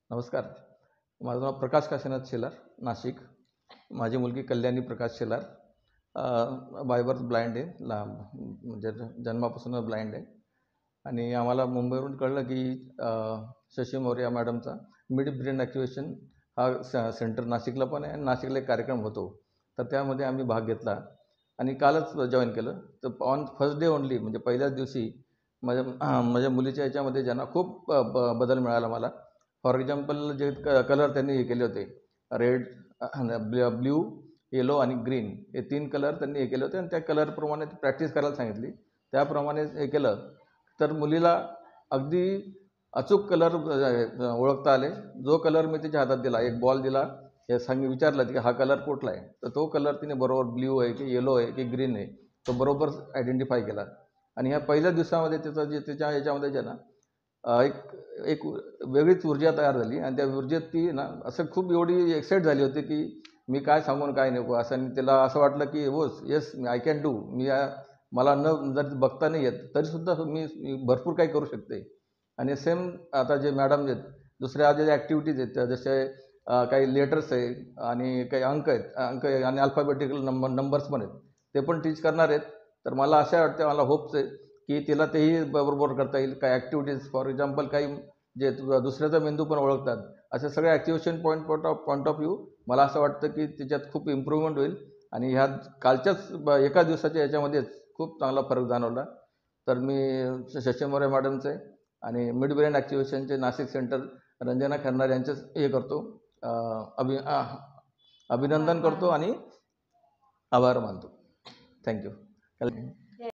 नमस्कार. माझं नाव प्रकाश काशीनाथ शेलार, नाशिक. माझी मुलगी कल्याणी प्रकाश शेलार बाय बर्थ ब्लाइंड आहे, म्हणजे जन्मापासूनच ब्लाइंड आहे. आणि आम्हाला मुंबईवरून कळलं की शशी मौर्य मॅडमचा मिड ब्रेन ॲक्टिव्हेशन हा सेंटर नाशिकला पण आहे आणि नाशिकला एक कार्यक्रम होतो. तर त्यामध्ये आम्ही भाग घेतला आणि कालच जॉईन केलं. तर ऑन फर्स्ट डे ओनली, म्हणजे पहिल्याच दिवशी माझ्या मुलीच्या याच्यामध्ये ज्यांना खूप बदल मिळाला मला. फॉर एक्झाम्पल, जे कलर त्यांनी हे केले होते, रेड, ब्ल्यू, येलो आणि ग्रीन, हे 3 कलर त्यांनी हे केले होते आणि त्या कलरप्रमाणे प्रॅक्टिस करायला सांगितली. त्याप्रमाणे हे केलं तर मुलीला अगदी अचूक कलर ओळखता आले. जो कलर मी तिच्या हातात दिला, एक बॉल दिला, हे विचारलं की हा कलर कुठला आहे, तर तो कलर तिने बरोबर ब्ल्यू आहे की येलो आहे की ग्रीन आहे तो बरोबर आयडेंटिफाय केला. आणि ह्या पहिल्या दिवसामध्ये तिच्या याच्यामध्ये जे ना एक एक वेगळीच ऊर्जा तयार झाली आणि त्या ऊर्जेत ती ना असं खूप एवढी एक्साईट झाली होती की मी काय सांगून काय नको असं. आणि तिला असं वाटलं की येस आय कॅन डू. मला जर बघता नाही येत तरीसुद्धा मी भरपूर काही करू शकते. आणि सेम आता जे मॅडम आहेत, दुसऱ्या जे ॲक्टिव्हिटीज आहेत, जसे काही लेटर्स आहे आणि काही अंक आहे आणि अल्फाबेटिकल नंबर्स पण आहेत, ते पण टीच करणार आहेत. तर मला अशा वाटते, मला होप्स आहे की तिला तेही बरोबर करता येईल. काही ॲक्टिव्हिटीज, फॉर एक्झाम्पल, काही जे दुसऱ्याचा मेंदू पण ओळखतात, असे सगळे ॲक्टिव्हेशन पॉईंट ऑफ व्ह्यू मला असं वाटतं की त्याच्यात खूप इम्प्रूव्हमेंट होईल. आणि ह्या कालच्याच एका दिवसाच्या याच्यामध्येच खूप चांगला फरक जाणवला. तर मी शशी मोरे मॅडमचे आणि मिड ब्रेन ॲक्टिव्हेशनचे नाशिक सेंटर रंजना खन्नार यांचेच हे करतो, अभिनंदन करतो आणि आभार मानतो. थँक्यू.